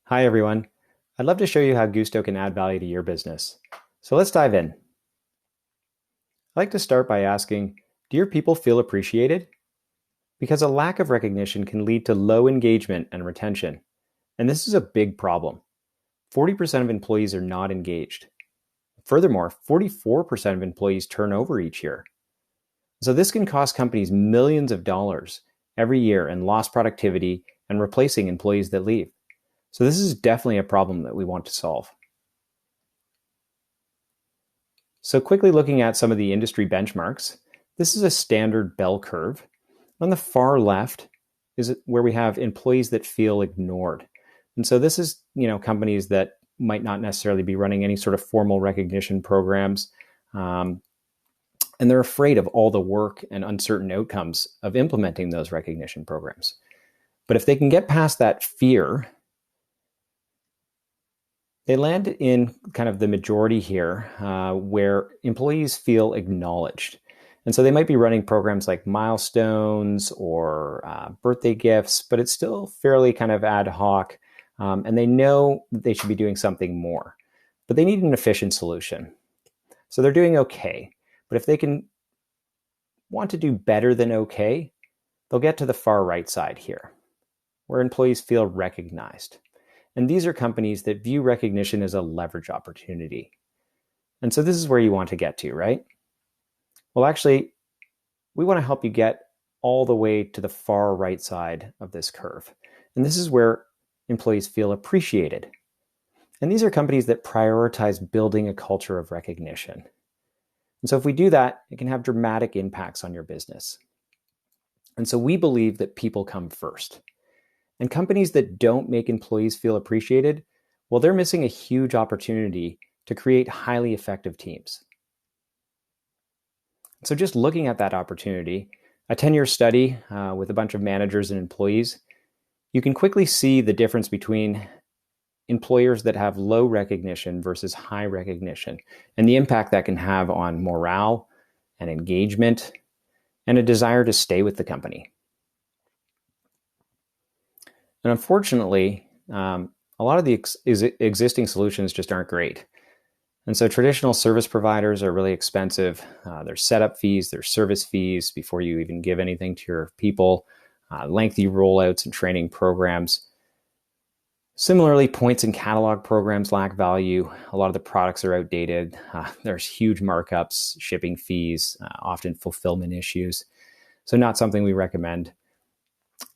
Hi, everyone. I'd love to show you how Guusto can add value to your business. So let's dive in. I'd like to start by asking, do your people feel appreciated? Because a lack of recognition can lead to low engagement and retention. And this is a big problem. 40% of employees are not engaged. Furthermore, 44% of employees turn over each year. So this can cost companies millions of dollars every year in lost productivity and replacing employees that leave. So this is definitely a problem that we want to solve. So quickly looking at some of the industry benchmarks, this is a standard bell curve. On the far left is where we have employees that feel ignored. And so this is, companies that might not necessarily be running any sort of formal recognition programs. And they're afraid of all the work and uncertain outcomes of implementing those recognition programs. But if they can get past that fear, they land in kind of the majority here, where employees feel acknowledged. And so they might be running programs like milestones or birthday gifts, but it's still fairly kind of ad hoc. And they know that they should be doing something more, but they need an efficient solution. So they're doing okay. But if they can want to do better than okay, they'll get to the far right side here, where employees feel recognized. And these are companies that view recognition as a leverage opportunity. And so this is where you want to get to, right? Well, actually, we want to help you get all the way to the far right side of this curve. And this is where employees feel appreciated. And these are companies that prioritize building a culture of recognition. And so if we do that, it can have dramatic impacts on your business. And so we believe that people come first. And companies that don't make employees feel appreciated, well, they're missing a huge opportunity to create highly effective teams. So just looking at that opportunity, a 10-year study with a bunch of managers and employees, you can quickly see the difference between employers that have low recognition versus high recognition, and the impact that can have on morale and engagement and a desire to stay with the company. And unfortunately, a lot of the existing solutions just aren't great. And so traditional service providers are really expensive. There's setup fees, there's service fees before you even give anything to your people, lengthy rollouts and training programs. Similarly, points and catalog programs lack value. A lot of the products are outdated. There's huge markups, shipping fees, often fulfillment issues. So not something we recommend.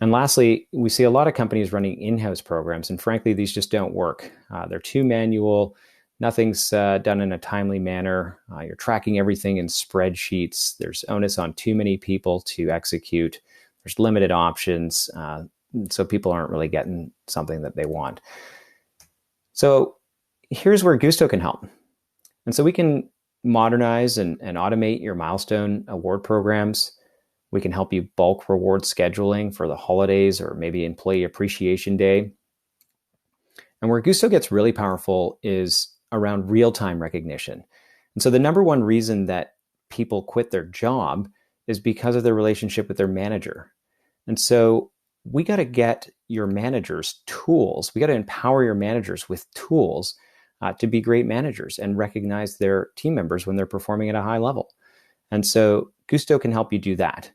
And lastly, we see a lot of companies running in-house programs, and frankly, these just don't work. They're too manual. Nothing's done in a timely manner. You're tracking everything in spreadsheets. There's onus on too many people to execute. There's limited options, so people aren't really getting something that they want. So here's where Guusto can help. And so we can modernize and automate your milestone award programs. We can help you bulk reward scheduling for the holidays or maybe Employee Appreciation Day. And where Guusto gets really powerful is around real-time recognition. And so the number one reason that people quit their job is because of their relationship with their manager. And so we got to get your managers tools. We got to empower your managers with tools to be great managers and recognize their team members when they're performing at a high level. And so Guusto can help you do that.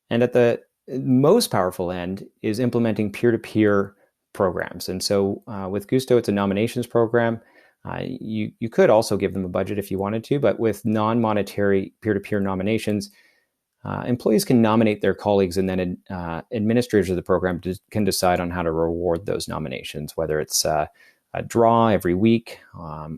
And at the most powerful end is implementing peer-to-peer programs. And so with Guusto, it's a nominations program. You could also give them a budget if you wanted to, but with non-monetary peer-to-peer nominations, employees can nominate their colleagues, and then administrators of the program can decide on how to reward those nominations, whether it's a draw every week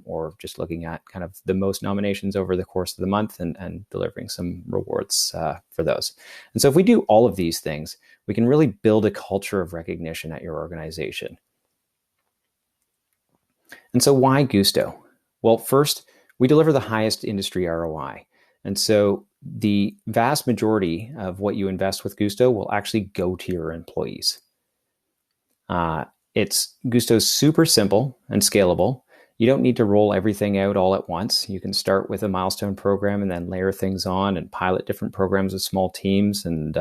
or just looking at kind of the most nominations over the course of the month and delivering some rewards for those. And so if we do all of these things, we can really build a culture of recognition at your organization. And so why Guusto? Well, first, we deliver the highest industry ROI. And so the vast majority of what you invest with Guusto will actually go to your employees. Guusto's super simple and scalable. You don't need to roll everything out all at once. You can start with a milestone program and then layer things on and pilot different programs with small teams and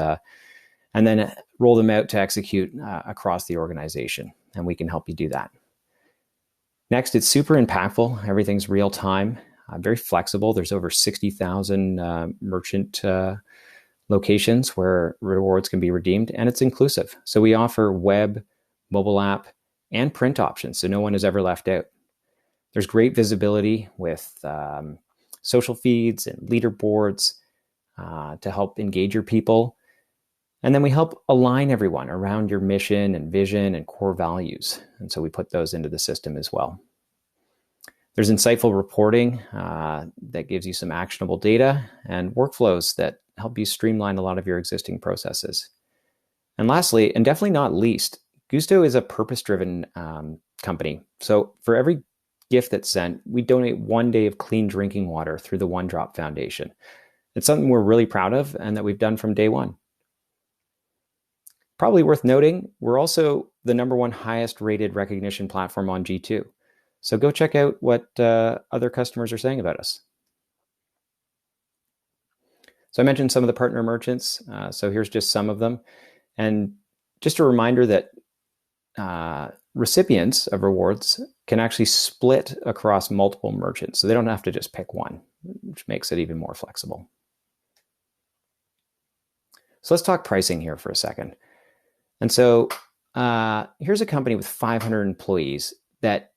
then roll them out to execute across the organization, and we can help you do that. Next, it's super impactful. Everything's real time, very flexible. There's over 60,000 merchant locations where rewards can be redeemed, and it's inclusive. So we offer web, mobile app, and print options, so no one is ever left out. There's great visibility with social feeds and leaderboards to help engage your people. And then we help align everyone around your mission and vision and core values. And so we put those into the system as well. There's insightful reporting that gives you some actionable data and workflows that help you streamline a lot of your existing processes. And lastly, and definitely not least, Guusto is a purpose-driven company. So for every gift that's sent, we donate 1 day of clean drinking water through the One Drop Foundation. It's something we're really proud of and that we've done from day one. Probably worth noting, we're also the #1 highest rated recognition platform on G2. So go check out what other customers are saying about us. So I mentioned some of the partner merchants. So here's just some of them. And just a reminder that recipients of rewards can actually split across multiple merchants. So they don't have to just pick one, which makes it even more flexible. So let's talk pricing here for a second. And so here's a company with 500 employees that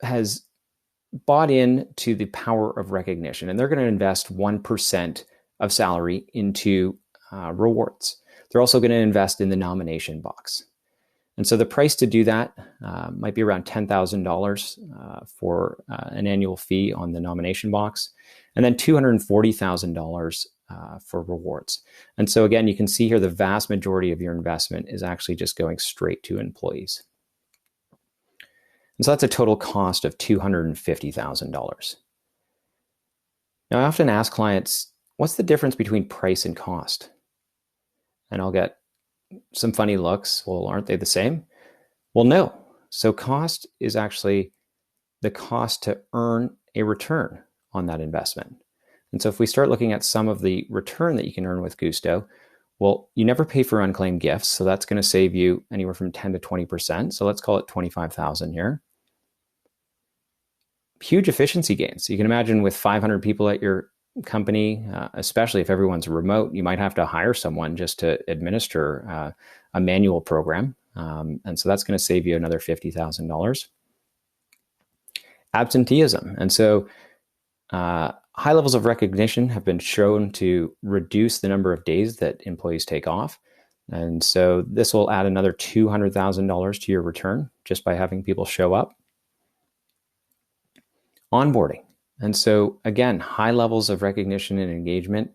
has bought in to the power of recognition, and they're going to invest 1% of salary into rewards. They're also going to invest in the nomination box. And so the price to do that might be around $10,000 for an annual fee on the nomination box, and then $240,000 for rewards. And so again, you can see here the vast majority of your investment is actually just going straight to employees. And so that's a total cost of $250,000. Now, I often ask clients, what's the difference between price and cost? And I'll get some funny looks. Well, aren't they the same? Well, no. So cost is actually the cost to earn a return on that investment. And so if we start looking at some of the return that you can earn with Guusto, well, you never pay for unclaimed gifts. So that's going to save you anywhere from 10 to 20%. So let's call it 25,000 here. Huge efficiency gains. You can imagine with 500 people at your company, especially if everyone's remote, you might have to hire someone just to administer a manual program. And so that's going to save you another $50,000. Absenteeism. And so high levels of recognition have been shown to reduce the number of days that employees take off. And so this will add another $200,000 to your return just by having people show up. Onboarding. And so again, high levels of recognition and engagement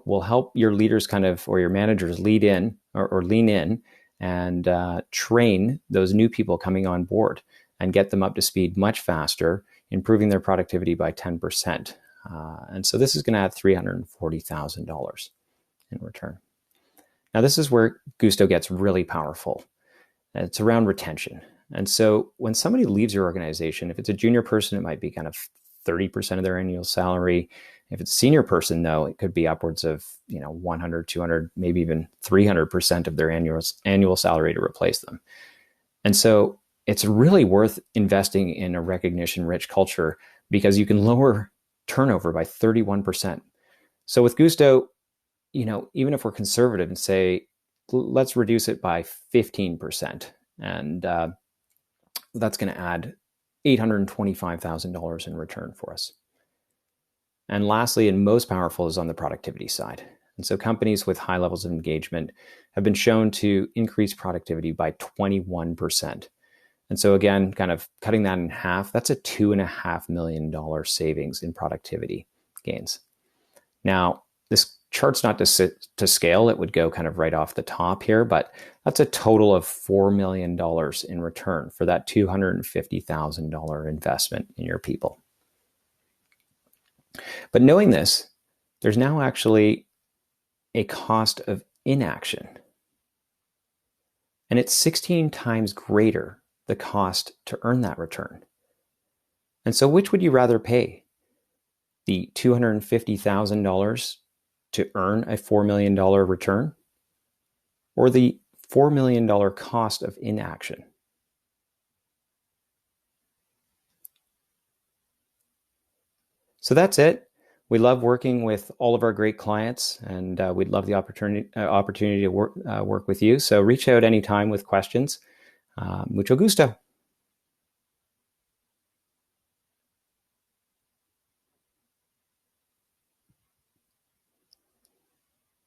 will help your leaders or your managers lead in or lean in and train those new people coming on board and get them up to speed much faster, improving their productivity by 10%. And so this is going to add $340,000 in return. Now, this is where Guusto gets really powerful. It's around retention. And so when somebody leaves your organization, if it's a junior person, it might be kind of 30% of their annual salary. If it's a senior person, though, it could be upwards of 100, 200, maybe even 300% of their annual salary to replace them. And so it's really worth investing in a recognition-rich culture because you can lower turnover by 31%. So with Guusto, even if we're conservative and say, let's reduce it by 15%, and that's going to add $825,000 in return for us. And lastly, and most powerful, is on the productivity side. And so companies with high levels of engagement have been shown to increase productivity by 21%. And so again, kind of cutting that in half, that's a $2.5 million savings in productivity gains. Now, this chart's not to scale. It would go kind of right off the top here, but that's a total of $4 million in return for that $250,000 investment in your people. But knowing this, there's now actually a cost of inaction. And it's 16 times greater, the cost to earn that return. And so which would you rather pay? The $250,000 to earn a $4 million return? or the $4 million cost of inaction? So that's it. We love working with all of our great clients, and we'd love the opportunity to work with you. So reach out anytime with questions. Mucho gusto.